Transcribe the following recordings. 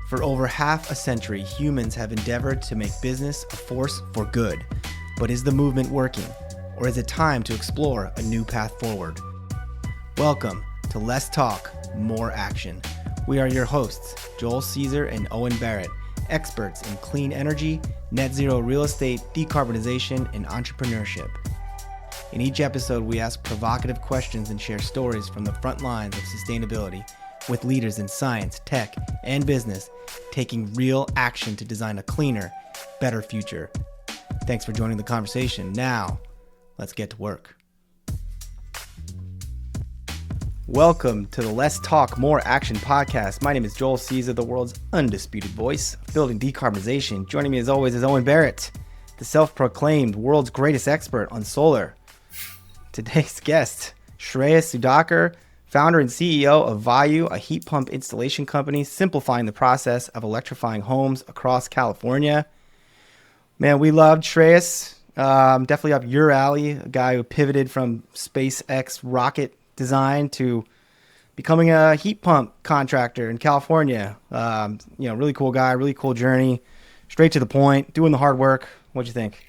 For over half a century, humans have endeavored to make business a force for good. But is the movement working? Or is it time to explore a new path forward? Welcome to Less Talk, More Action. We are your hosts, Joel Caesar and Owen Barrett, experts in clean energy, net zero real estate, decarbonization, and entrepreneurship. In each episode, we ask provocative questions and share stories from the front lines of sustainability with leaders in science, tech, and business taking real action to design a cleaner, better future. Thanks for joining the conversation. Now, let's get to work. Welcome to the Less Talk, More Action podcast. My name is Joel Caesar, the world's undisputed voice of building decarbonization. Joining me as always is Owen Barrett, the self-proclaimed world's greatest expert on solar. Today's guest, Shreyas Sudhakar, founder and CEO of Vayu, a heat pump installation company simplifying the process of electrifying homes across California. Man, we loved Shreyas. Definitely up your alley, a guy who pivoted from SpaceX rocket design to becoming a heat pump contractor in California. Really cool guy, really cool journey, straight to the point, doing the hard work. What'd you think?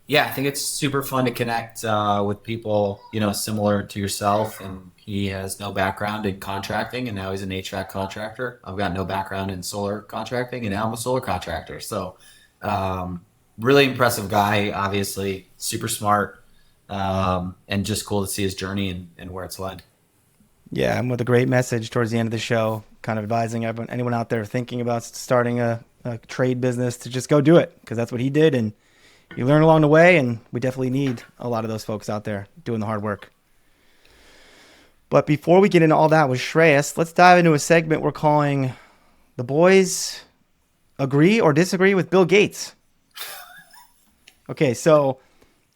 Yeah, I think it's super fun to connect with people, similar to yourself. And he has no background in contracting, and now he's an HVAC contractor. I've got no background in solar contracting, and now I'm a solar contractor. So really impressive guy, obviously, super smart, and just cool to see his journey and where it's led. Yeah, and with a great message towards the end of the show, kind of advising anyone out there thinking about starting a trade business to just go do it, because that's what he did. And you learn along the way, and we definitely need a lot of those folks out there doing the hard work. But before we get into all that with Shreyas, let's dive into a segment we're calling The Boys Agree or Disagree with Bill Gates. Okay, so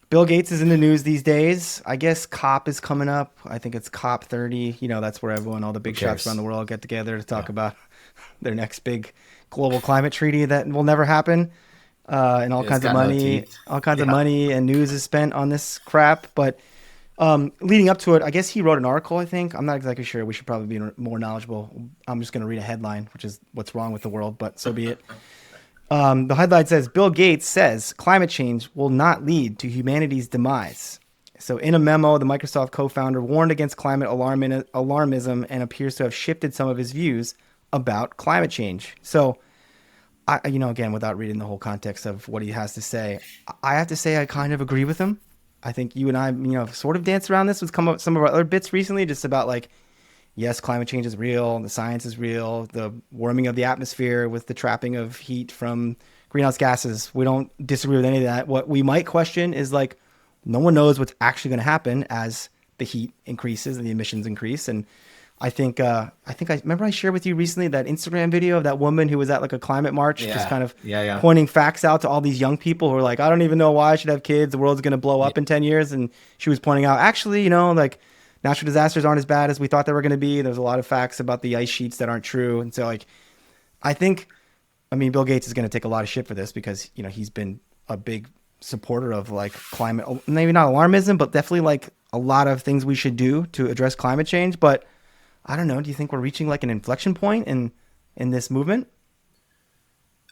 Bill Gates is in the news these days. I guess COP is coming up. I think it's COP 30. That's where all the big shots around the world get together to talk about their next big global climate treaty that will never happen. And all kinds of money and news is spent on this crap. But leading up to it, I guess he wrote an article, I think. I'm not exactly sure. We should probably be more knowledgeable. I'm just going to read a headline, which is what's wrong with the world, but so be it. The headline says, Bill Gates says climate change will not lead to humanity's demise. So in a memo, the Microsoft co-founder warned against climate alarmism and appears to have shifted some of his views about climate change. So again, without reading the whole context of what he has to say, I have to say I kind of agree with him. I think you and I, sort of danced around this with some of our other bits recently, just about yes, climate change is real, the science is real, the warming of the atmosphere with the trapping of heat from greenhouse gases. We don't disagree with any of that. What we might question is no one knows what's actually going to happen as the heat increases and the emissions increase. And I think I remember I shared with you recently that Instagram video of that woman who was at a climate march, just kind of pointing facts out to all these young people who are I don't even know why I should have kids. The world's going to blow up in 10 years. And she was pointing out, actually, natural disasters aren't as bad as we thought they were going to be. There's a lot of facts about the ice sheets that aren't true. And so I think Bill Gates is going to take a lot of shit for this because, he's been a big supporter of climate, maybe not alarmism, but definitely a lot of things we should do to address climate change. But I don't know. Do you think we're reaching an inflection point in this movement?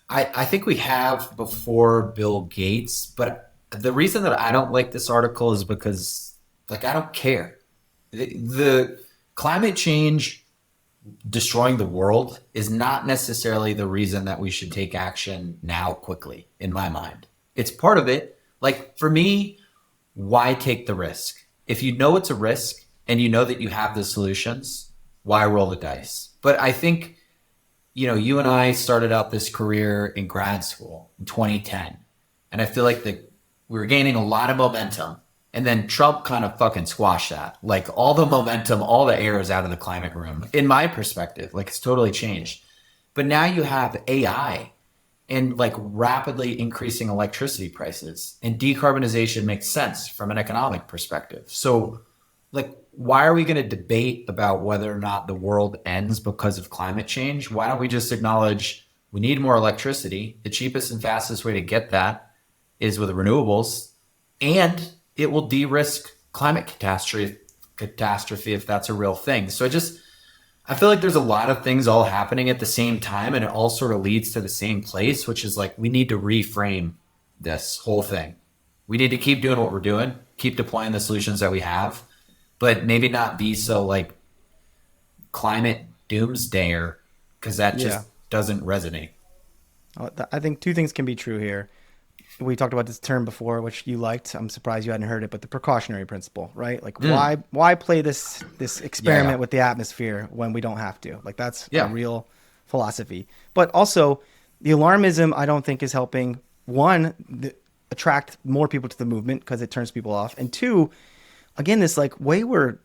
I think we have before Bill Gates, but the reason that I don't like this article is because I don't care. The climate change destroying the world is not necessarily the reason that we should take action now quickly, in my mind. It's part of it. For me, why take the risk? If you know it's a risk and you know that you have the solutions, why roll the dice? But I think, you and I started out this career in grad school in 2010. And I feel we were gaining a lot of momentum. And then Trump kind of fucking squashed that. All the momentum, all the air is out of the climate room. In my perspective, it's totally changed. But now you have AI and rapidly increasing electricity prices. And decarbonization makes sense from an economic perspective. So why are we going to debate about whether or not the world ends because of climate change? Why don't we just acknowledge we need more electricity? The cheapest and fastest way to get that is with renewables, and it will de-risk climate catastrophe if that's a real thing. So I feel like there's a lot of things all happening at the same time, and it all sort of leads to the same place, which is like we need to reframe this whole thing. We need to keep doing what we're doing, keep deploying the solutions that we have, but maybe not be so like climate doomsdayer because that Yeah. just doesn't resonate. I think two things can be true here. We talked about this term before, which you liked. I'm surprised you hadn't heard it, but the precautionary principle, right? Like Mm. why play this Yeah, yeah, experiment with the atmosphere when we don't have to? Like that's a yeah. real philosophy. But also, the alarmism I don't think is helping one attract more people to the movement because it turns people off, and two, again, this like way we're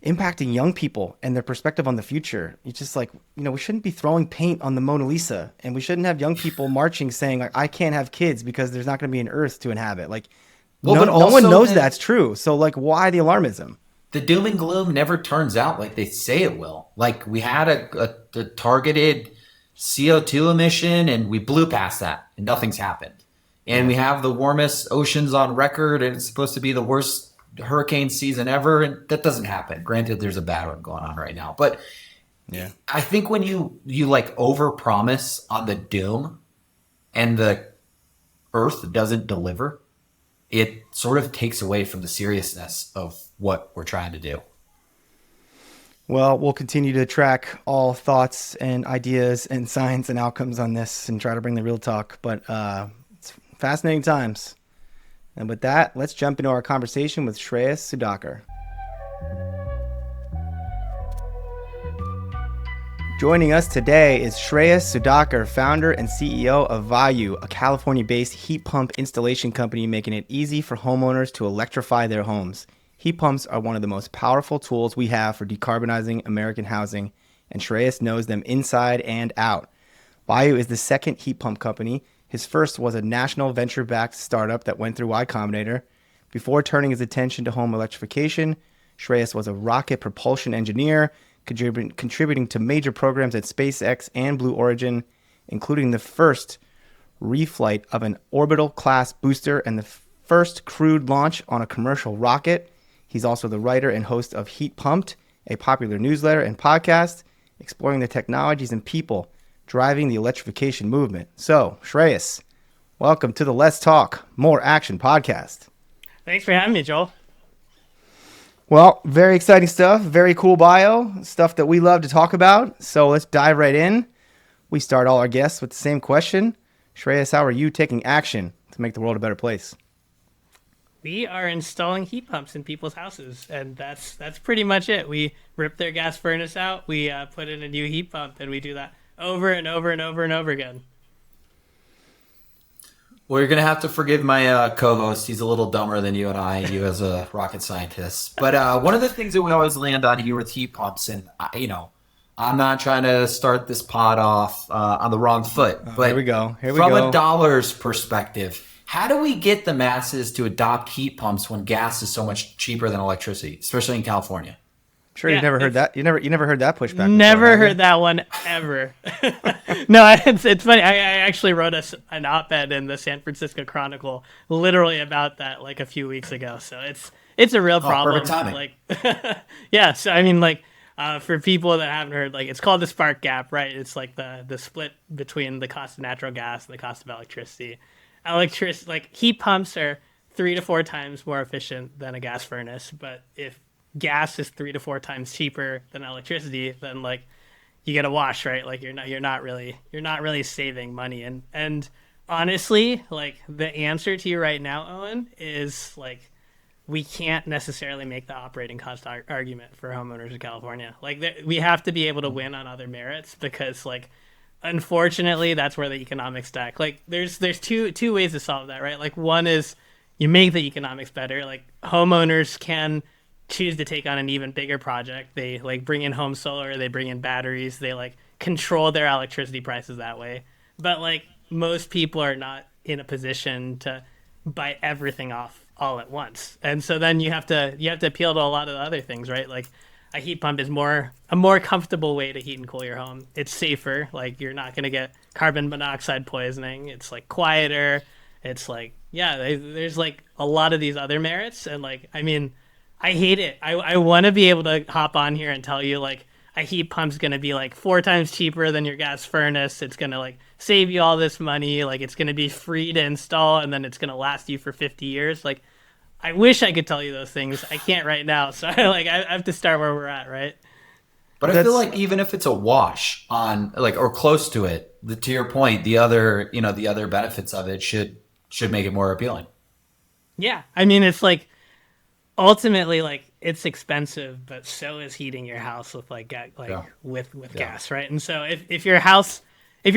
impacting young people and their perspective on the future. It's just like, we shouldn't be throwing paint on the Mona Lisa, and we shouldn't have young people marching saying like, I can't have kids because there's not going to be an earth to inhabit. Like, Well, no, but no one also knows that's true. So like, why the alarmism? the doom and gloom never turns out like they say it will. Like we had a targeted CO2 emission and we blew past that and nothing's happened. And Yeah. we have the warmest oceans on record and it's supposed to be the worst hurricane season ever. And that doesn't happen. Granted, there's a bad one going on right now. But Yeah. I think when you like overpromise on the doom and the earth doesn't deliver, it sort of takes away from the seriousness of what we're trying to do. Well, we'll continue to track all thoughts and ideas and science and outcomes on this and try to bring the real talk. But it's fascinating times. And with that, let's jump into our conversation with Shreyas Sudhakar. Joining us today is Shreyas Sudhakar, founder and CEO of Vayu, a California-based heat pump installation company making it easy for homeowners to electrify their homes. Heat pumps are one of the most powerful tools we have for decarbonizing American housing, and Shreyas knows them inside and out. Vayu is the second heat pump company. His first was a national venture-backed startup that went through Y Combinator. Before turning his attention to home electrification, Shreyas was a rocket propulsion engineer, contributing to major programs at SpaceX and Blue Origin, including the first reflight of an orbital class booster and the first crewed launch on a commercial rocket. He's also the writer and host of Heat Pumped, a popular newsletter and podcast exploring the technologies and people driving the electrification movement. So, Shreyas, welcome to the Let's Talk More Action podcast. Thanks for having me, Joel. Well, very exciting stuff, very cool bio, stuff that we love to talk about. So let's dive right in. We start all our guests with the same question. Shreyas, how are you taking action to make the world a better place? We are installing heat pumps in people's houses, and that's pretty much it. We rip their gas furnace out, we put in a new heat pump, and we do that over and over and over and over again. Well, you're going to have to forgive my co-host. He's a little dumber than you and I, you as a rocket scientist. But one of the things that we always land on here with heat pumps, and, I'm not trying to start this pod off on the wrong foot. But Here we go. From a dollar's perspective, how do we get the masses to adopt heat pumps when gas is so much cheaper than electricity, especially in California? Sure, Yeah, you've never heard that. You never heard that pushback. Never before, have you? heard that one ever. No, it's funny. I actually wrote an op-ed in the San Francisco Chronicle, literally about that like a few weeks ago. So it's a real problem. Perfect timing. Like, yeah. So I mean, like, for people that haven't heard, like, it's called the spark gap, right? It's like the split between the cost of natural gas and the cost of electricity. Like heat pumps are 3 to 4 times more efficient than a gas furnace, but if gas is 3 to 4 times cheaper than electricity, then like you get a wash, right? Like you're not really saving money. And honestly, like the answer to you right now, Owen, is like we can't necessarily make the operating cost argument for homeowners in California. Like we have to be able to win on other merits because like unfortunately that's where the economics stack. Like there's two ways to solve that, right? Like one is you make the economics better. Like homeowners can choose to take on an even bigger project. They like bring in home solar, they bring in batteries, they like control their electricity prices that way. But like most people are not in a position to buy everything off all at once. And so then you have to appeal to a lot of the other things, right? Like a heat pump is a more comfortable way to heat and cool your home. It's safer, like you're not going to get carbon monoxide poisoning. It's like quieter. It's like, yeah, there's like a lot of these other merits. And like, I mean, I hate it. I want to be able to hop on here and tell you like a heat pump's going to be like 4 times cheaper than your gas furnace. It's going to like save you all this money. Like it's going to be free to install and then it's going to last you for 50 years. Like I wish I could tell you those things. I can't right now. So I have to start where we're at, right? But I That's feel like even if it's a wash on like or close to it, to your point, the other the other benefits of it should make it more appealing. Yeah. I mean, it's like ultimately like it's expensive, but so is heating your house with Yeah. with Yeah. gas, right? And so if your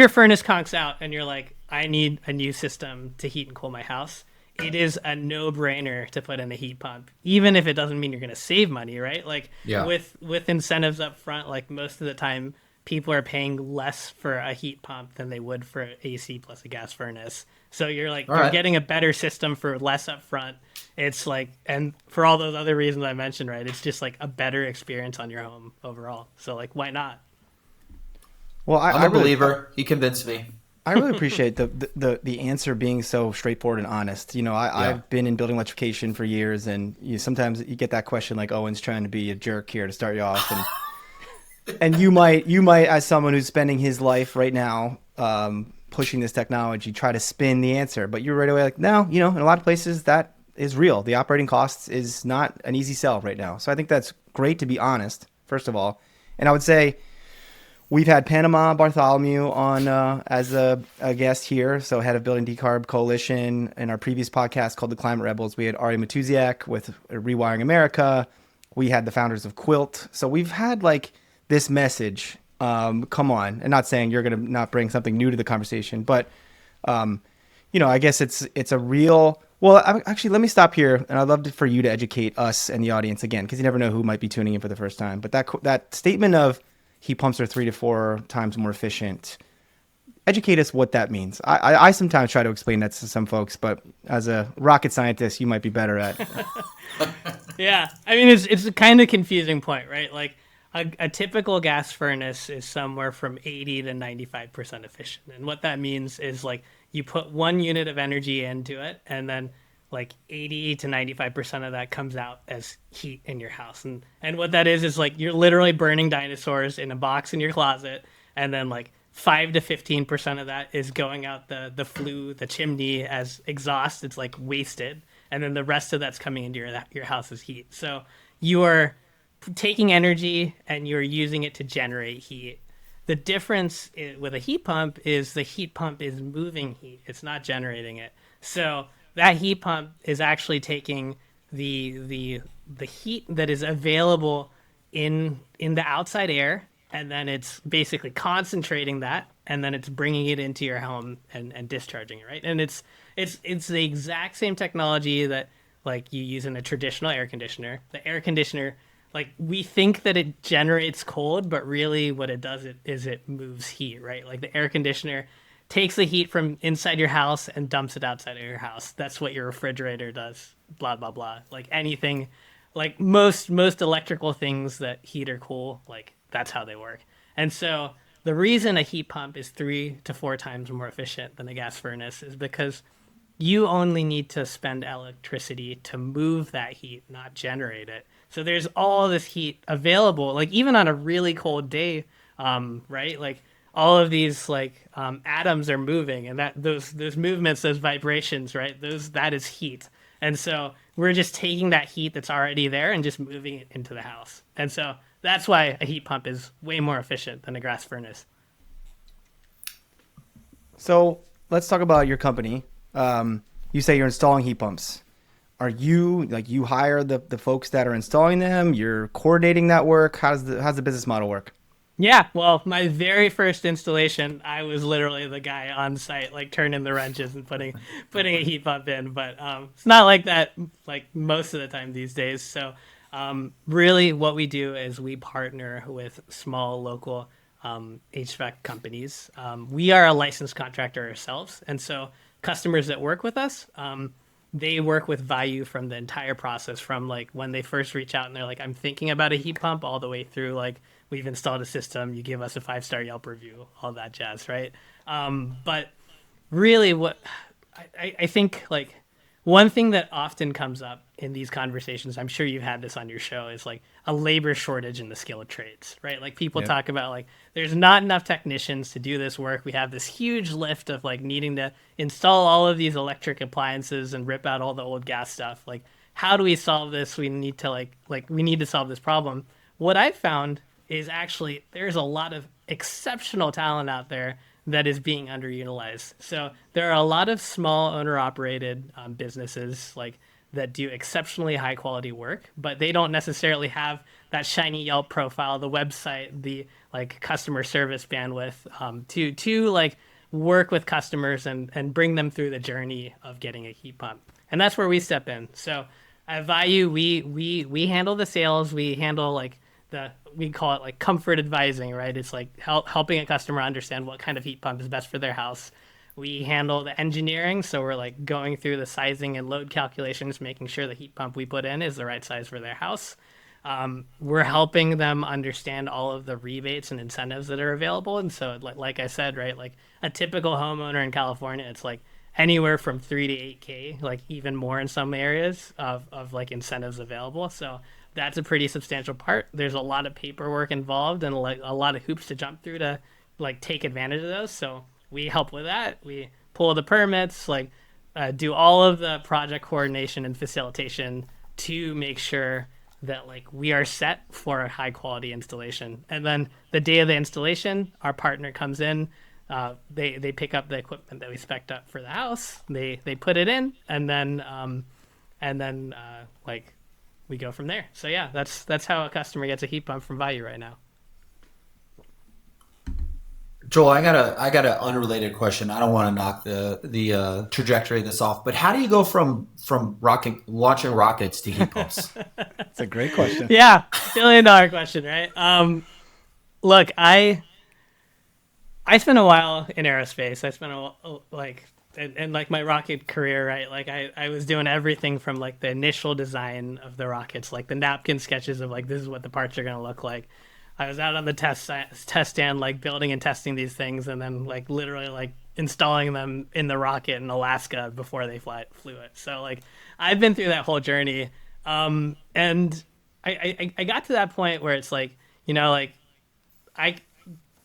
furnace conks out and you're like, I need a new system to heat and cool my house, it is a no-brainer to put in a heat pump, even if it doesn't mean you're going to save money, right? Like Yeah. with incentives up front, like most of the time people are paying less for a heat pump than they would for AC plus a gas furnace. So you're like All you're right. getting a better system for less upfront. It's like, and for all those other reasons I mentioned, right? It's just like a better experience on your home overall. So like, why not? well, I'm a believer. He convinced me. I really appreciate the answer being so straightforward and honest. Yeah. I've been in building electrification for years, and sometimes you get that question like Owen's trying to be a jerk here to start you off, and you might as someone who's spending his life right now pushing this technology try to spin the answer, but you're right away like, no, in a lot of places that is real. The operating costs is not an easy sell right now. So I think that's great to be honest, first of all, and I would say. We've had Panama Bartholomew on as a guest here, so head of Building Decarb Coalition. In our previous podcast called The Climate Rebels, we had Ari Matuziak with Rewiring America. We had the founders of Quilt. So we've had like this message. Come on, and not saying you're going to not bring something new to the conversation, but I guess it's a real. Well, actually, let me stop here, and I'd love for you to educate us and the audience again, because you never know who might be tuning in for the first time. But that statement of heat pumps are 3 to 4 times more efficient. Educate us what that means. I sometimes try to explain that to some folks, but as a rocket scientist, you might be better at. Yeah, I mean it's a kind of confusing point, right? Like a typical gas furnace is somewhere from 80 to 95% efficient, and what that means is like you put 1 unit of energy into it, and then like 80 to 95% of that comes out as heat in your house. And what that is like you're literally burning dinosaurs in a box in your closet, and then like 5 to 15% of that is going out the flue, the chimney as exhaust. It's like wasted. And then the rest of that's coming into your house's heat. So you are taking energy and you're using it to generate heat. The difference with a heat pump is the heat pump is moving heat. It's not generating it. So that heat pump is actually taking the heat that is available in the outside air, and then it's basically concentrating that, and then it's bringing it into your home and discharging it, right? And it's the exact same technology that like you use in a traditional air conditioner. The air conditioner, like we think that it generates cold, but really what it does is it moves heat, right? Like the air conditioner takes the heat from inside your house and dumps it outside of your house. That's what your refrigerator does. Blah blah blah. Like anything, like most electrical things that heat or cool, like that's how they work. And so the reason a heat pump is 3 to 4 times more efficient than a gas furnace is because you only need to spend electricity to move that heat, not generate it. So there's all this heat available, like even on a really cold day, right? Like all of these atoms are moving, and that those movements, those vibrations, right? That is heat. And so we're just taking that heat that's already there and just moving it into the house. And so that's why a heat pump is way more efficient than a gas furnace. So let's talk about your company. You say you're installing heat pumps. Are you you hire the folks that are installing them? You're coordinating that work. How's the business model work? Yeah, well, my very first installation, I was literally the guy on site, like turning the wrenches and putting a heat pump in. But it's not like that, like most of the time these days. So really, what we do is we partner with small local HVAC companies. We are a licensed contractor ourselves, and so customers that work with us, they work with Vayu from the entire process, from like when they first reach out and they're like, I'm thinking about a heat pump, all the way through like we've installed a system, you give us a 5-star Yelp review, all that jazz, right? But really what I think like one thing that often comes up in these conversations, I'm sure you've had this on your show, is like a labor shortage in the skilled trades, right? Like people Yep. talk about like there's not enough technicians to do this work. We have this huge lift of like needing to install all of these electric appliances and rip out all the old gas stuff. Like how do we solve this? We need to we need to solve this problem. What I've found is actually there's a lot of exceptional talent out there that is being underutilized. So there are a lot of small owner-operated businesses like that do exceptionally high quality work, but they don't necessarily have that shiny Yelp profile, the website, the like customer service bandwidth to like work with customers and bring them through the journey of getting a heat pump. And that's where we step in. So at Vayu, we handle the sales, we handle like we call it like comfort advising, right? It's like helping a customer understand what kind of heat pump is best for their house. We handle the engineering, so we're like going through the sizing and load calculations, making sure the heat pump we put in is the right size for their house. We're helping them understand all of the rebates and incentives that are available. And so, like I said, right, like a typical homeowner in California, it's like anywhere from 3 to 8K, like even more in some areas of like incentives available. So that's a pretty substantial part. There's a lot of paperwork involved and like a lot of hoops to jump through to like take advantage of those. So we help with that. We pull the permits, like do all of the project coordination and facilitation to make sure that like we are set for a high quality installation. And then the day of the installation, our partner comes in, they pick up the equipment that we spec'd up for the house, they put it in, and then like we go from there. So yeah, that's how a customer gets a heat pump from Vayu right now. Joel, I got a unrelated question. I don't want to knock the trajectory of this off, but how do you go from launching rockets to heat pumps? That's a great question. Yeah, $1 billion question, right? Look, I spent a while in aerospace. I spent and like my rocket career, right? Like I was doing everything from like the initial design of the rockets, like the napkin sketches of like this is what the parts are going to look like. I was out on the test stand, like building and testing these things, and then like literally like installing them in the rocket in Alaska before they flew it. So like I've been through that whole journey, and I got to that point where it's like, you know, like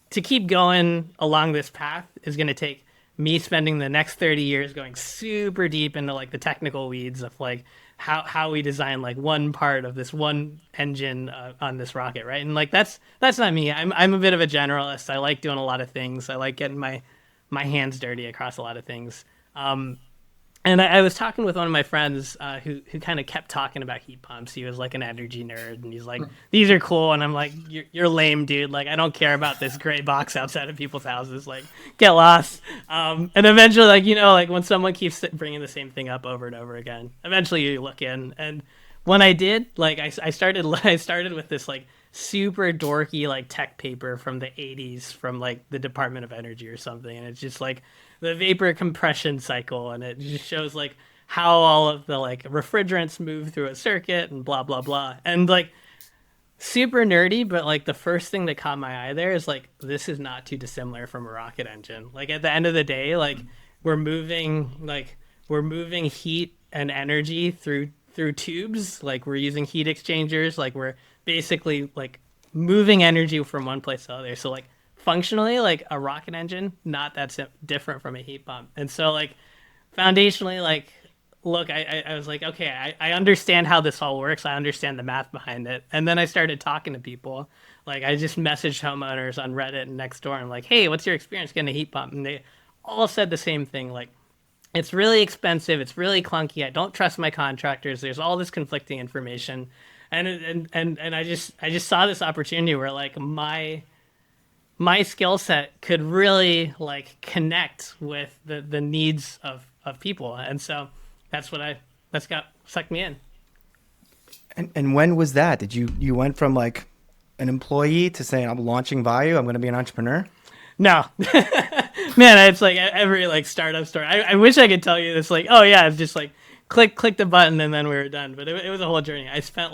to keep going along this path is going to take me spending the next 30 years going super deep into like the technical weeds of like how we design like one part of this one engine on this rocket, right? And like that's not me. I'm a bit of a generalist. I like doing a lot of things. I like getting my hands dirty across a lot of things. And I was talking with one of my friends who kind of kept talking about heat pumps. He was like an energy nerd, and he's like, "These are cool," and I'm like, "You're lame, dude. Like, I don't care about this gray box outside of people's houses. Like, get lost." And eventually, like, you know, like when someone keeps bringing the same thing up over and over again, eventually you look in. And when I did, like, I started with this like super dorky like tech paper from the 80s from like the Department of Energy or something, and it's just like the vapor compression cycle, and it just shows like how all of the like refrigerants move through a circuit and blah blah blah, and like super nerdy, but like the first thing that caught my eye there is like this is not too dissimilar from a rocket engine. Like at the end of the day, like we're moving heat and energy through tubes, like we're using heat exchangers, like we're basically like moving energy from one place to the other. So like functionally, like a rocket engine, not that different from a heat pump. And so like foundationally, like look, I was like, okay, I understand how this all works. I understand the math behind it. And then I started talking to people. Like I just messaged homeowners on Reddit and Nextdoor. And I'm like, hey, what's your experience getting a heat pump? And they all said the same thing. Like, it's really expensive. It's really clunky. I don't trust my contractors. There's all this conflicting information. And I just saw this opportunity where like my skill set could really like connect with the needs of people. And so that's got sucked me in. And when was that? Did you went from like an employee to saying I'm launching Vayu, I'm going to be an entrepreneur? No. Man, it's like every like startup story. I wish I could tell you this like, oh yeah, it's just like click the button and then we were done. But it was a whole journey. I spent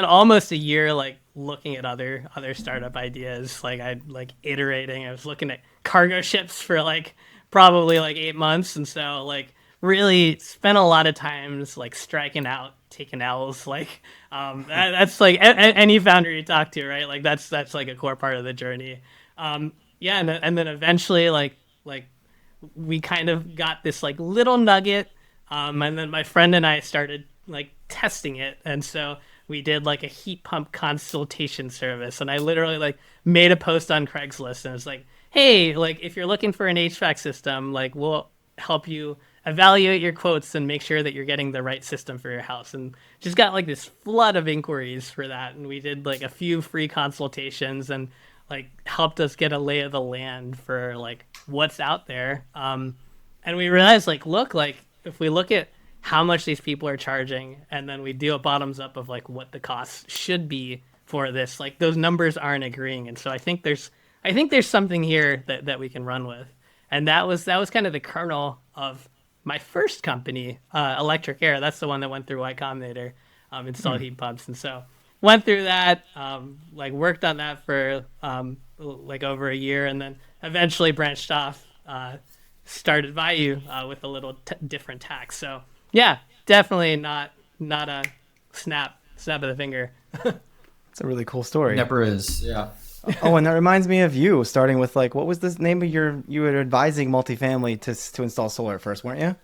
almost a year like looking at other startup ideas. Like I like iterating. I was looking at cargo ships for like probably like 8 months. And so like really spent a lot of times like striking out, taking L's. Like that's like any founder you talk to, right? Like that's like a core part of the journey. Yeah, and then eventually like we kind of got this like little nugget, and then my friend and I started like testing it, and so we did like a heat pump consultation service, and I literally like made a post on Craigslist, and it's like, hey, like if you're looking for an HVAC system, like we'll help you evaluate your quotes and make sure that you're getting the right system for your house, and just got like this flood of inquiries for that, and we did like a few free consultations and like helped us get a lay of the land for like what's out there. And we realized like, look, like if we look at how much these people are charging and then we do a bottoms up of like what the costs should be for this, like those numbers aren't agreeing. And so I think there's something here that we can run with. And that was kind of the kernel of my first company, Electric Air. That's the one that went through Y Combinator, installed heat pumps. And so went through that, like worked on that for like over a year, and then eventually branched off, started Vayu with a little different tack. So yeah, definitely not a snap of the finger. It's a really cool story. Never is. Yeah. Oh, and that reminds me of you starting with like, what was the name of you were advising multifamily to install solar at first, weren't you?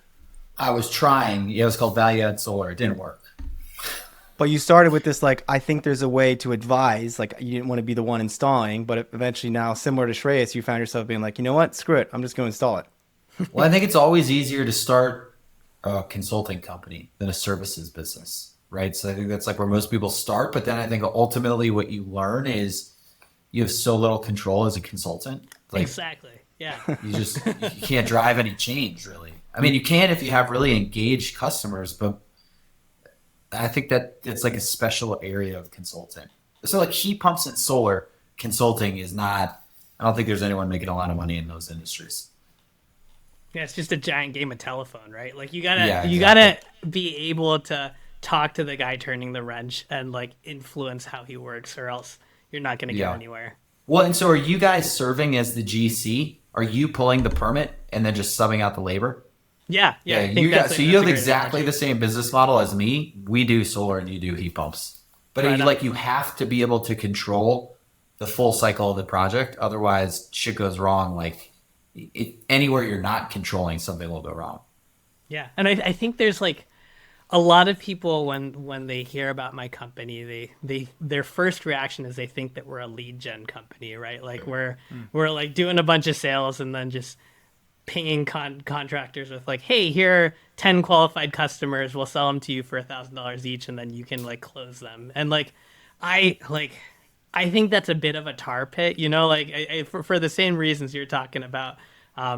I was trying. Yeah, it was called Value Add Solar. It didn't work. But you started with this, like, I think there's a way to advise, like you didn't want to be the one installing, but eventually now, similar to Shreyas, you found yourself being like, you know what, screw it, I'm just going to install it. Well, I think it's always easier to start a consulting company than a services business, right? So I think that's like where most people start. But then I think ultimately what you learn is you have so little control as a consultant. Like, Exactly. Yeah. you can't drive any change really. I mean, you can if you have really engaged customers, but I think that it's like a special area of consulting. So like heat pumps and solar consulting is not, I don't think there's anyone making a lot of money in those industries. Yeah, it's just a giant game of telephone, right? Like you Yeah, gotta be able to talk to the guy turning the wrench and like influence how he works, or else you're not gonna get Yeah. anywhere. Well, and so are you guys serving as the GC? Are you pulling the permit and then just subbing out the labor? Yeah, I think you that's got, a- so you that's a have great exactly analogy. the same business model as me. We do solar and you do heat pumps. But Right you, on. like you have to be able to control the full cycle of the project. Otherwise, shit goes wrong. Like anywhere you're not controlling, something will go wrong. Yeah, and I think there's like a lot of people when they hear about my company, they their first reaction is they think that we're a lead gen company, right? Like we're like doing a bunch of sales and then just pinging contractors with like, hey, here are 10 qualified customers. We'll sell them to you for $1,000 each, and then you can like close them. And I like I think that's a bit of a tar pit, you know, like for the same reasons you're talking about,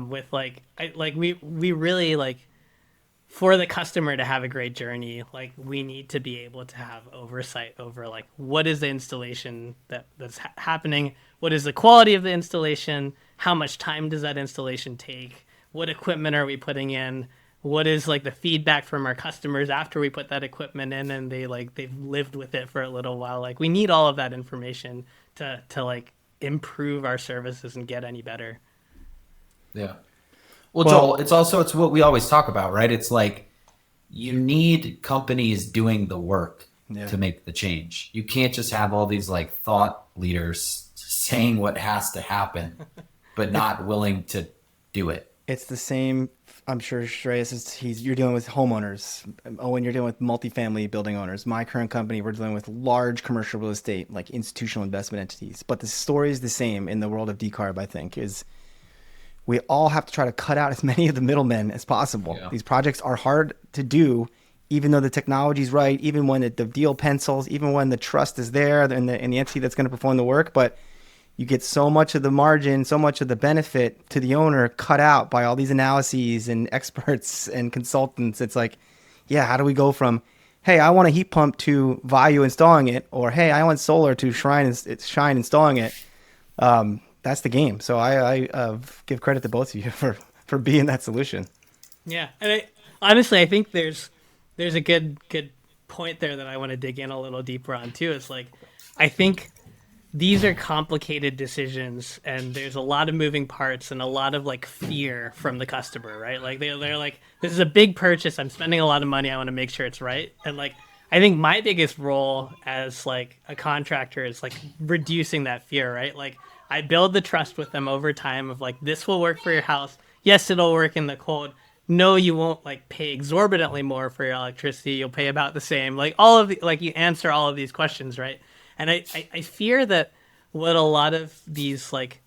with we really like for the customer to have a great journey, like we need to be able to have oversight over like what is the installation that's happening, what is the quality of the installation, how much time does that installation take, what equipment are we putting in, what is like the feedback from our customers after we put that equipment in and they've lived with it for a little while. Like we need all of that information to like improve our services and get any better. Yeah. Well, Joel, it's what we always talk about, right? It's like you need companies doing the work to make the change. You can't just have all these like thought leaders saying what has to happen, but not willing to do it. It's the same. I'm sure Shreyas you're dealing with homeowners. Owen, you're dealing with multifamily building owners. My current company, we're dealing with large commercial real estate, like institutional investment entities. But the story is the same in the world of decarb, I think, is we all have to try to cut out as many of the middlemen as possible. Yeah. These projects are hard to do, even though the technology's right, even when the deal pencils, even when the trust is there and the entity that's going to perform the work. But you get so much of the margin, so much of the benefit to the owner cut out by all these analyses and experts and consultants. It's like, yeah, how do we go from, hey, I want a heat pump to Vayu installing it, or hey, I want solar to Shine installing it. That's the game. So I give credit to both of you for being that solution. Yeah, and honestly, I think there's a good point there that I want to dig in a little deeper on too. It's like I think these are complicated decisions, and there's a lot of moving parts and a lot of like fear from the customer, right? Like they're like, this is a big purchase. I'm spending a lot of money. I want to make sure it's right. And like, I think my biggest role as like a contractor is like reducing that fear, right? Like I build the trust with them over time of like, this will work for your house. Yes, it'll work in the cold. No, you won't like pay exorbitantly more for your electricity. You'll pay about the same. Like all of the, like you answer all of these questions, right? And I fear that what a lot of these like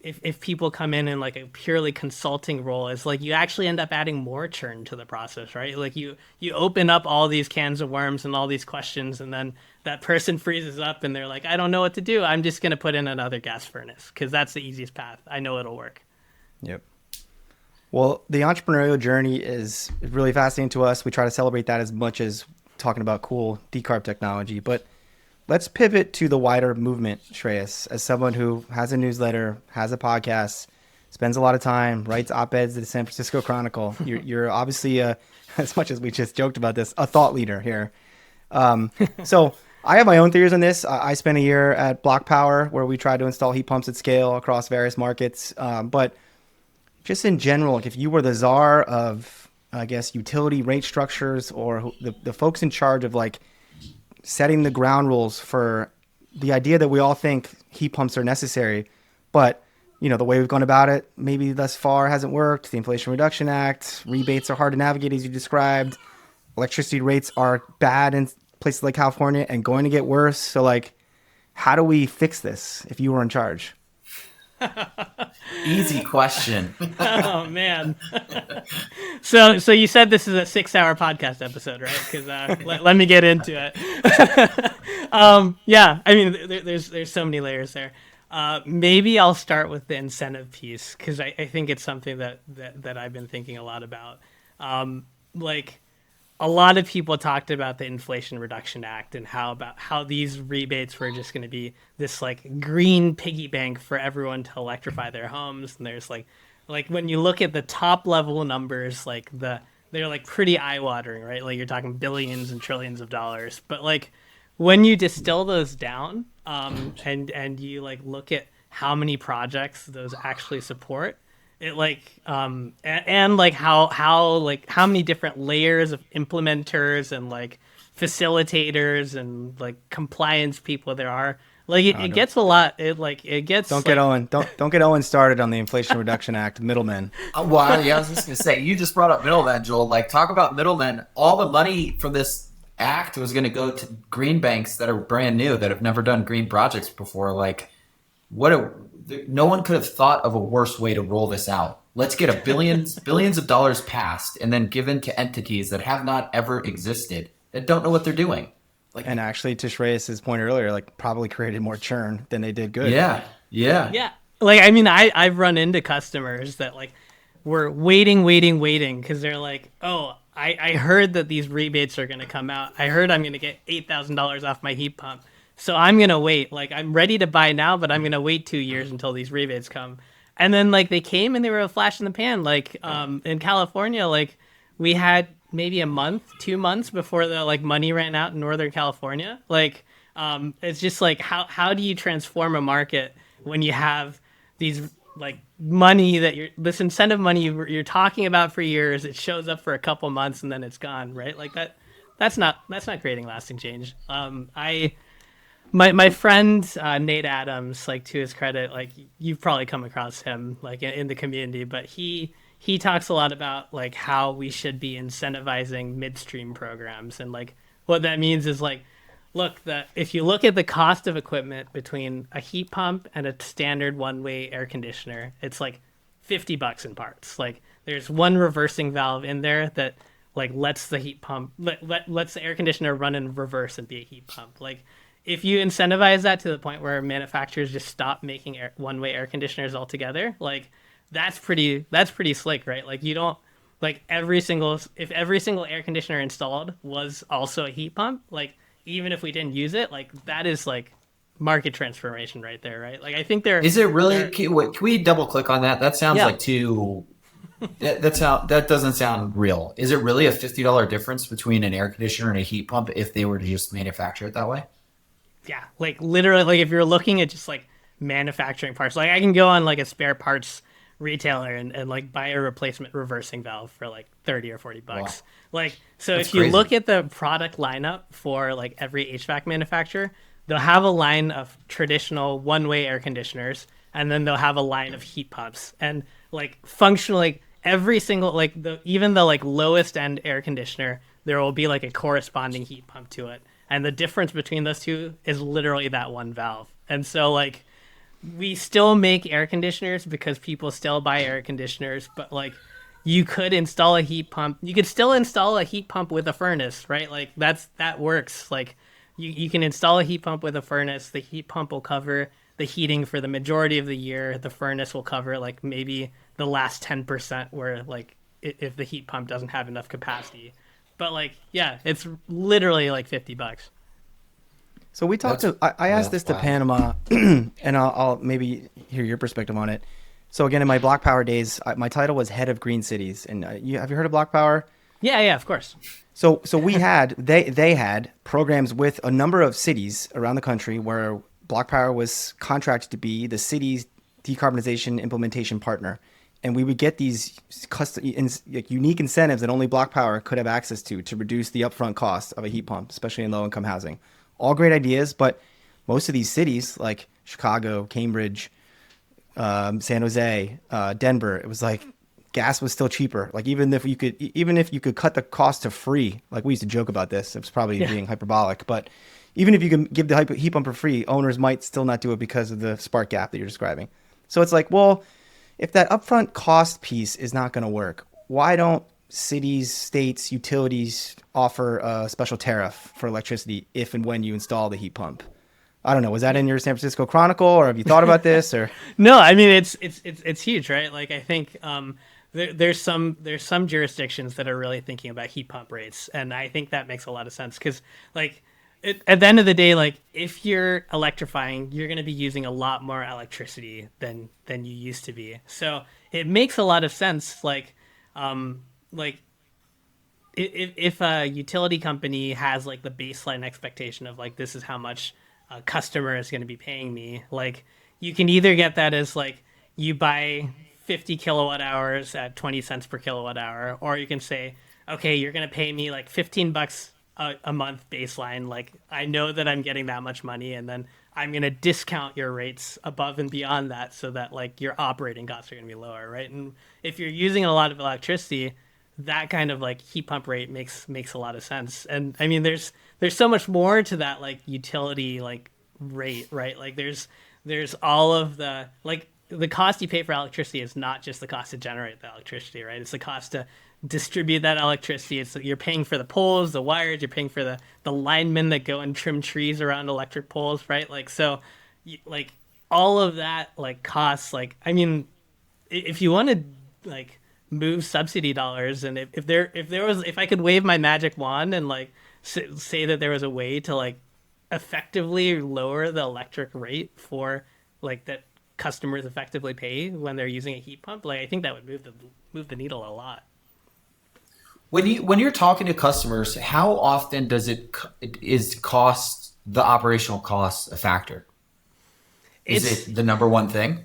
if people come in like a purely consulting role is like you actually end up adding more churn to the process, right? Like you open up all these cans of worms and all these questions, and then that person freezes up and they're like, I don't know what to do. I'm just going to put in another gas furnace because that's the easiest path. I know it'll work. Yep. Well, the entrepreneurial journey is really fascinating to us. We try to celebrate that as much as talking about cool decarb technology, but let's pivot to the wider movement, Shreyas. As someone who has a newsletter, has a podcast, spends a lot of time, writes op-eds to the San Francisco Chronicle, you're obviously, as much as we just joked about this, a thought leader here. So I have my own theories on this. I spent a year at Block Power where we tried to install heat pumps at scale across various markets. But just in general, like if you were the czar of, I guess, utility rate structures or the folks in charge of like setting the ground rules for the idea that we all think heat pumps are necessary, but the way we've gone about it maybe thus far hasn't worked. The Inflation Reduction Act, rebates are hard to navigate as you described. Electricity rates are bad in places like California and going to get worse. So like, how do we fix this if you were in charge? Easy question. Oh man. So you said this is a 6-hour podcast episode, right? Because let me get into it. Yeah, I mean, there's so many layers there. Maybe I'll start with the incentive piece because I think it's something that I've been thinking a lot about. Like a lot of people talked about the Inflation Reduction Act and how these rebates were just going to be this like green piggy bank for everyone to electrify their homes. And there's like when you look at the top level numbers, like they're like pretty eye watering, right? Like you're talking billions and trillions of dollars. But like when you distill those down, and you like look at how many projects those actually support, it like and like how many different layers of implementers and like facilitators and like compliance people there are. Like it gets a lot. It gets. Don't get Owen started on the Inflation Reduction Act middlemen. Well, yeah, I was just gonna say, you just brought up middlemen, Joel. Like, talk about middlemen. All the money from this act was going to go to green banks that are brand new, that have never done green projects before. Like, no one could have thought of a worse way to roll this out. Let's get billions of dollars passed and then given to entities that have not ever existed, that don't know what they're doing. Like, and actually, to Shreyas' point earlier, like probably created more churn than they did good. Yeah. Like, I mean, I've run into customers that like were waiting because they're like, oh, I heard that these rebates are going to come out. I heard I'm going to get $8,000 off my heat pump. So I'm going to wait. Like, I'm ready to buy now, but I'm going to wait 2 years until these rebates come. And then like they came and they were a flash in the pan. Like in California, like we had maybe a month, 2 months before the like money ran out in Northern California. Like it's just like how do you transform a market when you have these like money that this incentive money you're talking about for years, it shows up for a couple months and then it's gone, right? Like that's not creating lasting change. My friend Nate Adams, like to his credit, like you've probably come across him like in the community, but he talks a lot about like how we should be incentivizing midstream programs, and like what that means is like, look, if you look at the cost of equipment between a heat pump and a standard one-way air conditioner, it's like $50 in parts. Like there's one reversing valve in there that like lets the heat pump lets the air conditioner run in reverse and be a heat pump. Like if you incentivize that to the point where manufacturers just stop making one-way air conditioners altogether, like that's pretty slick, right? Like you don't like if every single air conditioner installed was also a heat pump, like even if we didn't use it, like that is like market transformation right there, right? Like I think is it really? Can we double click on that? That sounds like too. That doesn't sound real. Is it really a $50 difference between an air conditioner and a heat pump if they were to just manufacture it that way? yeah, like literally, like if you're looking at just like manufacturing parts, like I can go on like a spare parts retailer and like buy a replacement reversing valve for like 30 or 40 Wow, bucks. Like, so that's if you crazy. look at the product lineup for like every HVAC manufacturer, they'll have a line of traditional one-way air conditioners, and then they'll have a line of heat pumps. And like functionally, every single like the even the like lowest end air conditioner, there will be like a corresponding heat pump to it. And the difference between those two is literally that one valve. And so like we still make air conditioners because people still buy air conditioners, but like you could install a heat pump. You could still install a heat pump with a furnace, right? Like that works. Like you can install a heat pump with a furnace. The heat pump will cover the heating for the majority of the year. The furnace will cover like maybe the last 10% where like if the heat pump doesn't have enough capacity. But like yeah, it's literally like $50. So we talked That's to, I asked that's this to wild. Panama, and I'll maybe hear your perspective on it. So again, in my Block Power days, my title was head of green cities. And have you heard of Block Power? Yeah, yeah, of course. So we had, they had programs with a number of cities around the country where Block Power was contracted to be the city's decarbonization implementation partner. And we would get these like unique incentives that only Block Power could have access to reduce the upfront cost of a heat pump, especially in low income housing. All great ideas, but most of these cities like Chicago, Cambridge, San Jose, Denver, it was like gas was still cheaper. Like even if you could cut the cost to free, like we used to joke about this, it was probably Yeah. being hyperbolic, but even if you can give the heat pump for free, owners might still not do it because of the spark gap that you're describing. So it's like, well, if that upfront cost piece is not going to work, why don't cities, states, utilities offer a special tariff for electricity if and when you install the heat pump? I don't know. Was that in your San Francisco Chronicle, or have you thought about this? Or No, I mean it's huge, right? Like I think there's some jurisdictions that are really thinking about heat pump rates, and I think that makes a lot of sense because like at the end of the day, like if you're electrifying, you're going to be using a lot more electricity than you used to be. So it makes a lot of sense. Like if a utility company has like the baseline expectation of like this is how much a customer is going to be paying me, like you can either get that as like you buy 50 kilowatt hours at 20 cents per kilowatt hour, or you can say okay, you're going to pay me like $15 a month baseline, like I know that I'm getting that much money, and then I'm going to discount your rates above and beyond that so that like your operating costs are going to be lower, right? And if you're using a lot of electricity, that kind of like heat pump rate makes a lot of sense. And I mean there's so much more to that like utility like rate, right? Like there's all of the like the cost you pay for electricity is not just the cost to generate the electricity, right? It's the cost to distribute that electricity. It's you're paying for the poles, the wires, you're paying for the linemen that go and trim trees around electric poles, right? Like so like all of that like costs like I mean if you want to like move subsidy dollars, and if I could wave my magic wand and like say that there was a way to like effectively lower the electric rate for like that customers effectively pay when they're using a heat pump, like I think that would move the needle a lot. When you're talking to customers, how often does is cost the operational cost a factor? Is It's it the number one thing?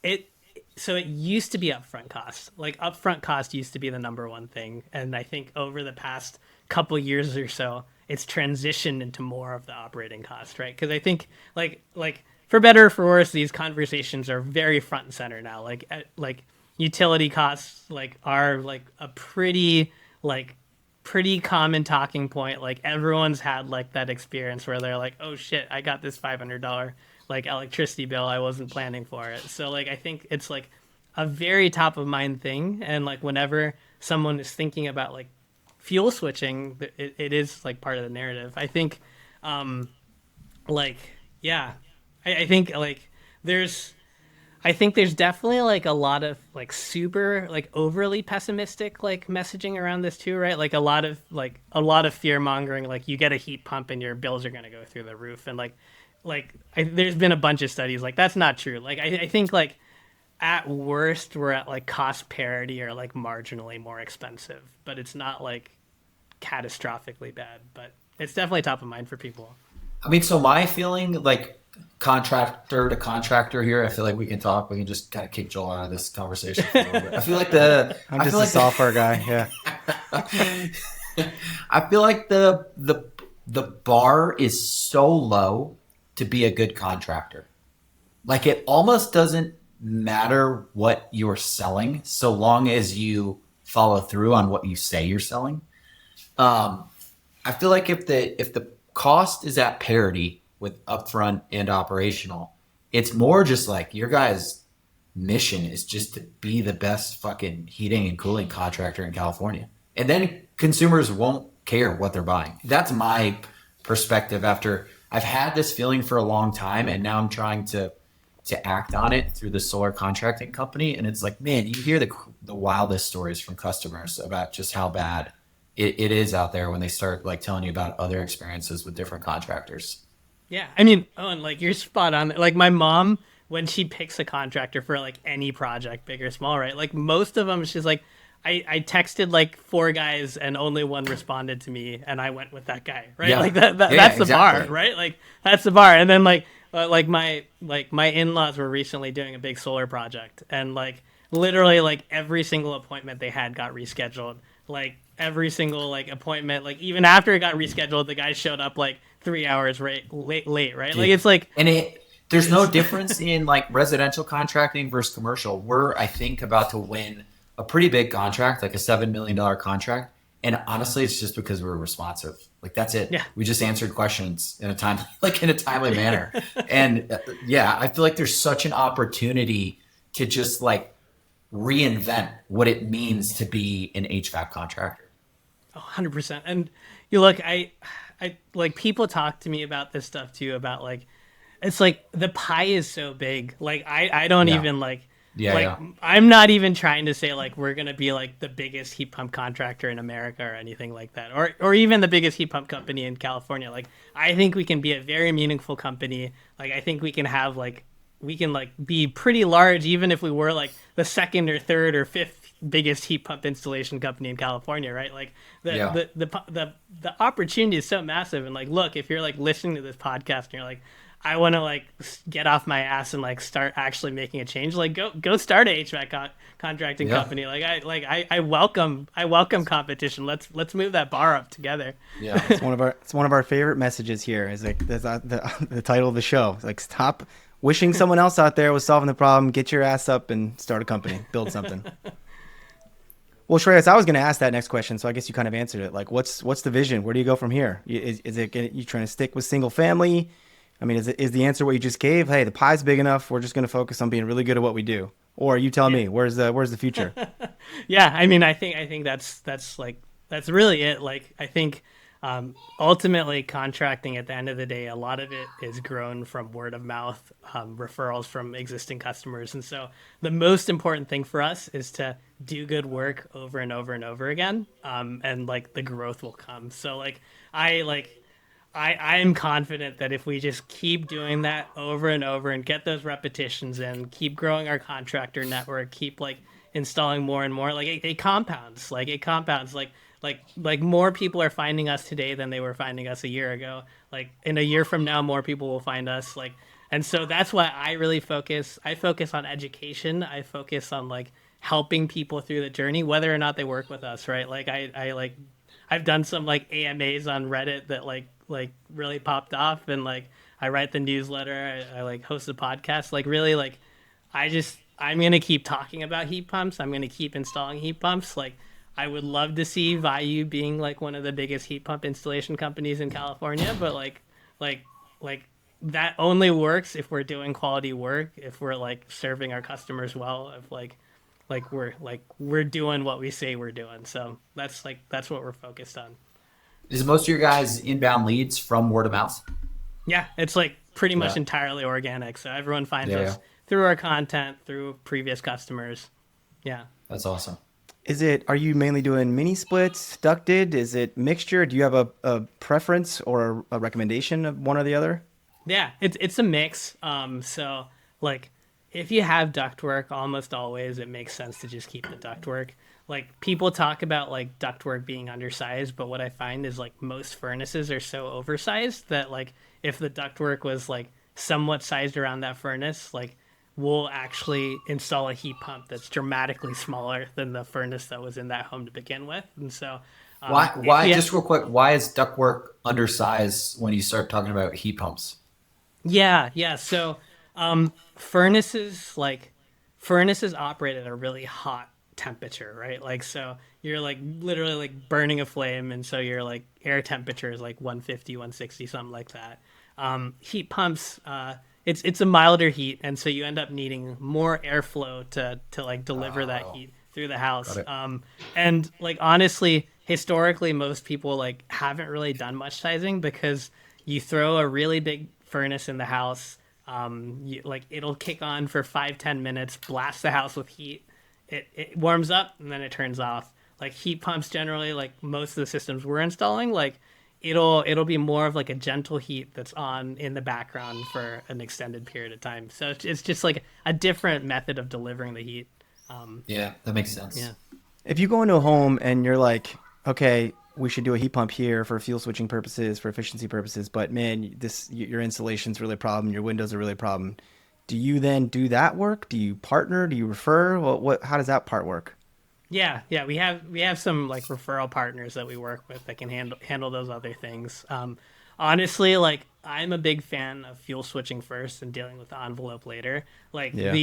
it so it used to be upfront cost. Like upfront cost used to be the number one thing, and I think over the past couple years or so, it's transitioned into more of the operating cost, right? Because I think like for better or for worse, these conversations are very front and center now. Like utility costs like are like a like pretty common talking point. Like everyone's had like that experience where they're like, "Oh shit, I got this $500 like electricity bill I wasn't planning for it." So like I think it's like a very top of mind thing, and like whenever someone is thinking about like fuel switching, it is like part of the narrative. I think like yeah, I think like there's I think there's definitely like a lot of like super like overly pessimistic like messaging around this too, right? Like a lot of fear mongering, like you get a heat pump and your bills are gonna go through the roof, and there's been a bunch of studies like that's not true. Like I think like at worst we're at like cost parity or like marginally more expensive, but it's not like catastrophically bad. But it's definitely top of mind for people. I mean, so my feeling, like contractor to contractor here, I feel like we can talk. We can just kind of kick Joel out of this conversation for a little bit. I feel like I'm just a software guy. Yeah. I feel like the bar is so low to be a good contractor. Like it almost doesn't matter what you're selling, so long as you follow through on what you say you're selling. I feel like if the cost is at parity with upfront and operational, it's more just like your guys' mission is just to be the best fucking heating and cooling contractor in California. And then consumers won't care what they're buying. That's my perspective after I've had this feeling for a long time, and now I'm trying to act on it through the solar contracting company. And it's like, man, you hear the wildest stories from customers about just how bad it is out there when they start like telling you about other experiences with different contractors. Yeah, I mean, Owen, like you're spot on. Like my mom, when she picks a contractor for like any project, big or small, right? Like most of them, she's like, I texted like 4 guys and only one responded to me, and I went with that guy, right? Yeah. Like that's Yeah, the exactly. bar, right? Like that's the bar. And then like my in-laws were recently doing a big solar project, and like literally like every single appointment they had got rescheduled. Like every single like appointment, like even after it got rescheduled, the guy showed up like 3 hours late, right? Like Dude. it's like And there's no difference in like residential contracting versus commercial. We're, I think, about to win a pretty big contract, like a $7 million contract. And honestly, it's just because we're responsive. Like that's it. yeah. We just answered questions in a time, like in a timely manner. And yeah, I feel like there's such an opportunity to just like reinvent what it means to be an HVAC contractor. 100%. And you look, I like people talk to me about this stuff too, about like, it's like the pie is so big. Like I don't Yeah. even like, Yeah, like yeah. I'm not even trying to say like we're gonna be like the biggest heat pump contractor in America or anything like that, or even the biggest heat pump company in California. Like I think we can be a very meaningful company. Like I think we can have like we can like be pretty large, even if we were like the second or third or fifth biggest heat pump installation company in California, right? Like Yeah. the opportunity is so massive. And like, look, if you're like listening to this podcast and you're like, I want to like get off my ass and like start actually making a change, like go start a HVAC contracting Yeah. company. I welcome competition. Let's move that bar up together. Yeah. It's one of our favorite messages here. Is like the title of the show. It's like stop wishing someone else out there was solving the problem. Get your ass up and start a company. Build something. Well, Shreyas, I was going to ask that next question, so I guess you kind of answered it. Like, what's the vision? Where do you go from here? Is it you trying to stick with single family? I mean, is the answer what you just gave? Hey, the pie's big enough. We're just going to focus on being really good at what we do. Or are you telling me where's the future? Yeah, I mean, I think that's like that's really it. Like I think ultimately contracting at the end of the day, a lot of it is grown from word of mouth, referrals from existing customers, and so the most important thing for us is to do good work over and over and over again, and like the growth will come. So like I am confident that if we just keep doing that over and over and get those repetitions in, keep growing our contractor network, keep like installing more and more, like it compounds. Like it compounds. Like more people are finding us today than they were finding us a year ago. Like in a year from now, more people will find us. Like, and so that's why I really focus. I focus on education. I focus on like helping people through the journey, whether or not they work with us. Right. Like I like I've done some like AMAs on Reddit that like really popped off, and like I write the newsletter, I like host a podcast. Like really like I'm gonna keep talking about heat pumps. I'm gonna keep installing heat pumps. Like I would love to see Vayu being like one of the biggest heat pump installation companies in California, but like like that only works if we're doing quality work, if we're like serving our customers well, if we're doing what we say we're doing. So that's what we're focused on. Is most of your guys inbound leads from word of mouth? Yeah, it's like pretty much Yeah. entirely organic. So everyone finds Yeah, us yeah. through our content, through previous customers. Yeah. That's awesome. Are you mainly doing mini splits, ducted? Is it mixture? Do you have a preference or a recommendation of one or the other? Yeah, it's a mix. So like if you have ductwork, almost always it makes sense to just keep the ductwork. like people talk about like ductwork being undersized, but what I find is like most furnaces are so oversized that like if the ductwork was like somewhat sized around that furnace, like we'll actually install a heat pump that's dramatically smaller than the furnace that was in that home to begin with. And so Why just real quick, why is ductwork undersized when you start talking about heat pumps? yeah. So, furnaces like furnaces operate at a really hot temperature, right? Like, so you're like literally like burning a flame, and so your like air temperature is like 150, 160, something like that. Heat pumps, it's a milder heat, and so you end up needing more airflow to like deliver that Oh, heat through the got house. it. And like honestly, historically, most people like haven't really done much sizing because you throw a really big furnace in the house. Like it'll kick on for 5-10 minutes, blast the house with heat. It warms up and then it turns off. Like heat pumps generally, like most of the systems we're installing, like it'll be more of like a gentle heat that's on in the background for an extended period of time. So it's just like a different method of delivering the heat. Yeah, that makes sense. Yeah. If you go into a home and you're like, okay, we should do a heat pump here for fuel switching purposes, for efficiency purposes, but man, this your installation's really a problem, your windows are really a problem. Do you then do that work? Do you partner? Do you refer? What how does that part work? Yeah, we have some like referral partners that we work with that can handle those other things. Honestly, like I'm a big fan of fuel switching first and dealing with the envelope later. Like Yeah.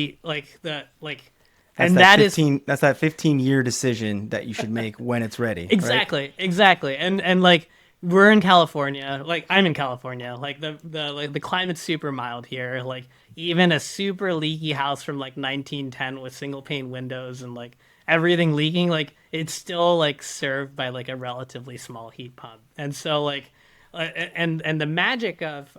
and that is 15-year decision that you should make when it's ready, right? exactly. And like we're in California, like I'm in California, like the climate's super mild here. Like even a super leaky house from like 1910 with single pane windows and like everything leaking, like it's still like served by like a relatively small heat pump. And so like and the magic of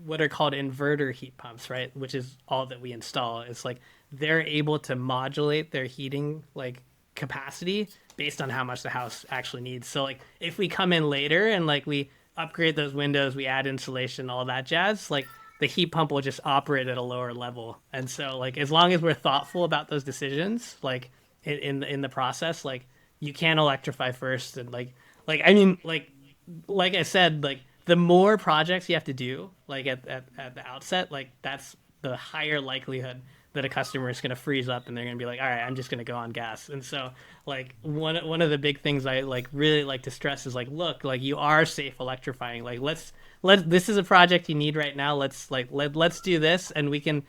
what are called inverter heat pumps, right? Which is all that we install. Is like they're able to modulate their heating like capacity based on how much the house actually needs. So like if we come in later and like we upgrade those windows, we add insulation, all that jazz, like the heat pump will just operate at a lower level. And so like as long as we're thoughtful about those decisions, like in the process, like you can electrify first and like I mean like I said, like the more projects you have to do, like at the outset, like that's the higher likelihood that a customer is going to freeze up and they're going to be like, all right, I'm just going to go on gas. And so like one of the big things I like really like to stress is like, look, like you are safe electrifying. Like let this is a project you need right now. Let's do this, and we can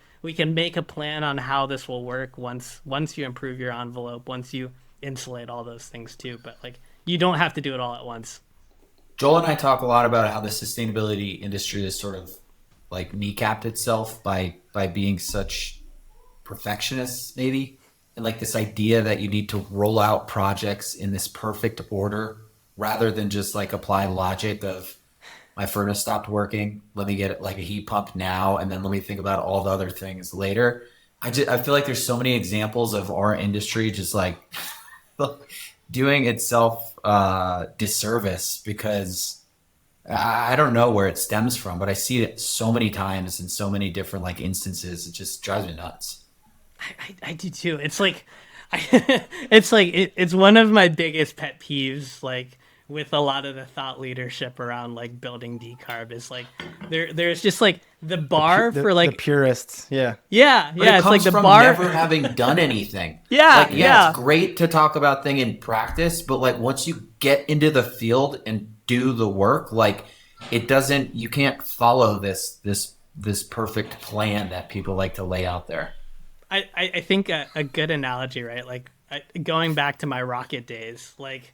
make a plan on how this will work once you improve your envelope, once you insulate all those things too. But like you don't have to do it all at once. Joel and I talk a lot about how the sustainability industry is sort of like kneecapped itself by being such perfectionists, maybe, and like this idea that you need to roll out projects in this perfect order rather than just like apply logic of my furnace stopped working, let me get like a heat pump now, and then let me think about all the other things later. I feel like there's so many examples of our industry just like doing itself disservice because I don't know where it stems from, but I see it so many times in so many different like instances. It just drives me nuts. I do too. It's like, it's one of my biggest pet peeves. Like with a lot of the thought leadership around like building decarb is like there's just like the bar for The like purists, yeah. yeah But it it's like comes the from bar. never having done anything. Yeah, Like, yeah. it's great to talk about thing in practice, but like once you get into the field and do the work, like it doesn't, you can't follow this perfect plan that people like to lay out there. I think a good analogy, right? Like going back to my rocket days, like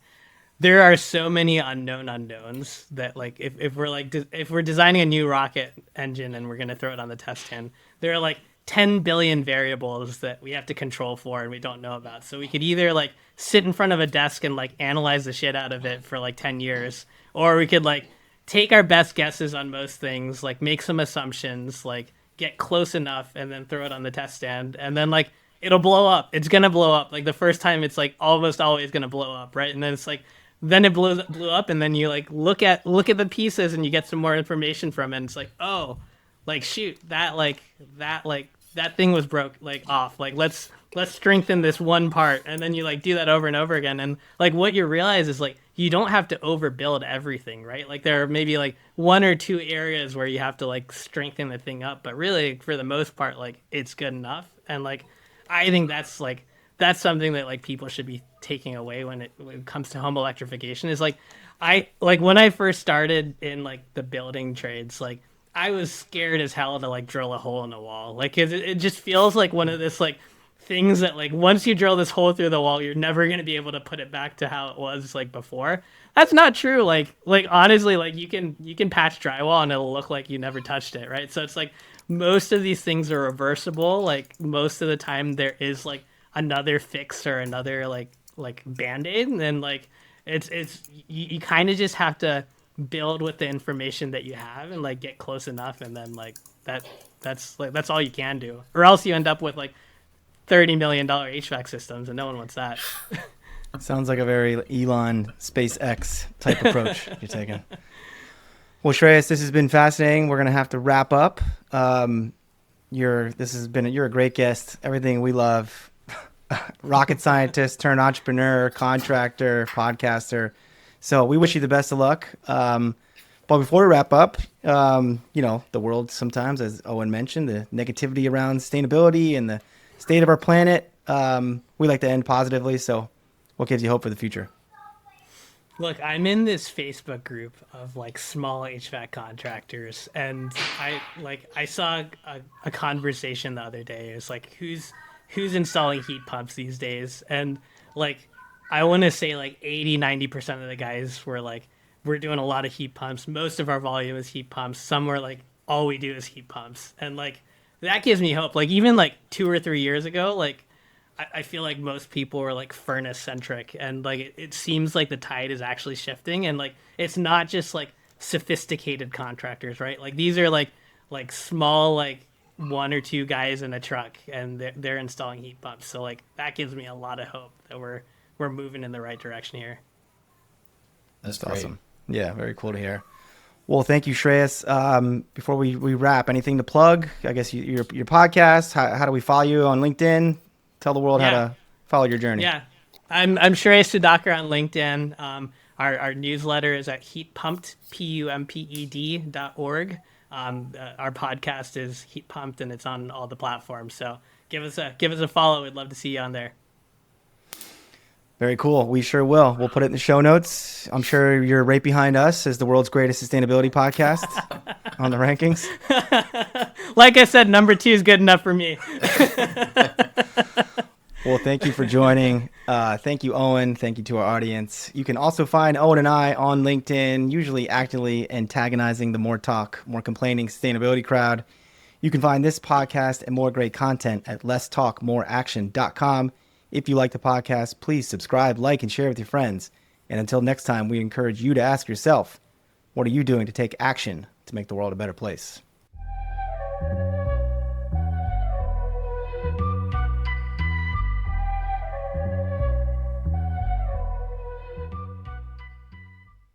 there are so many unknown unknowns that like if we're like if we're designing a new rocket engine and we're going to throw it on the test stand, there are like 10 billion variables that we have to control for and we don't know about. So we could either like sit in front of a desk and like analyze the shit out of it for like 10 years, or we could like take our best guesses on most things, like make some assumptions, like get close enough and then throw it on the test stand, and then like it'll blow up. It's gonna blow up. Like the first time it's like almost always gonna blow up, right? And then it's like then it blew up, and then you like look at the pieces and you get some more information from it, and it's like, oh, like shoot, that that thing was broke like off. Like let's strengthen this one part, and then you like do that over and over again. And like what you realize is like you don't have to overbuild everything, right? Like there are maybe like one or two areas where you have to like strengthen the thing up, but really for the most part, like it's good enough. And like I think that's something that like people should be taking away when it comes to home electrification is like I like when I first started in like the building trades, like I was scared as hell to like drill a hole in the wall. Like it just feels like one of this like things that like once you drill this hole through the wall, you're never going to be able to put it back to how it was like before. That's not true. Like honestly, like you can patch drywall and it'll look like you never touched it, right? So it's like most of these things are reversible. Like most of the time there is like another fix or another like band-aid, and then like it's you kind of just have to build with the information that you have and like get close enough, and then like that's all you can do, or else you end up with like $30 million HVAC systems, and no one wants that. Sounds like a very Elon SpaceX type approach you're taking. Well, Shreyas, this has been fascinating. We're gonna have to wrap up. You're a great guest. Everything we love. Rocket scientist turned entrepreneur, contractor, podcaster. So we wish you the best of luck. But before we wrap up, the world sometimes, as Owen mentioned, the negativity around sustainability and the state of our planet, we like to end positively. So what gives you hope for the future? Look, I'm in this Facebook group of like small HVAC contractors, and I saw a conversation the other day. It's like who's installing heat pumps these days, and like I want to say like 80-90% of the guys were like, we're doing a lot of heat pumps. Most of our volume is heat pumps. Some were like, all we do is heat pumps, and like that gives me hope. Like even like 2 or 3 years ago, like I feel like most people were like furnace centric, and like it seems like the tide is actually shifting, and like it's not just like sophisticated contractors, right? Like these are like small like 1 or 2 guys in a truck, and they're installing heat pumps. So like that gives me a lot of hope that we're moving in the right direction here. That's awesome. Yeah, very cool to hear. Well, thank you, Shreyas. Before we wrap, anything to plug? I guess your podcast. How do we follow you on LinkedIn? Tell the world how to follow your journey. Yeah, I'm Shreyas Sudhakar on LinkedIn. Our newsletter is at heatpumped.org. Our podcast is Heat Pumped, and it's on all the platforms. So give us a follow. We'd love to see you on there. Very cool. We sure will. We'll put it in the show notes. I'm sure you're right behind us as the world's greatest sustainability podcast on the rankings. Like I said, number 2 is good enough for me. Well, thank you for joining. Thank you, Owen. Thank you to our audience. You can also find Owen and I on LinkedIn, usually actively antagonizing the more talk, more complaining sustainability crowd. You can find this podcast and more great content at lesstalkmoreaction.com. If you like the podcast, please subscribe, like, and share with your friends. And until next time, we encourage you to ask yourself, what are you doing to take action to make the world a better place?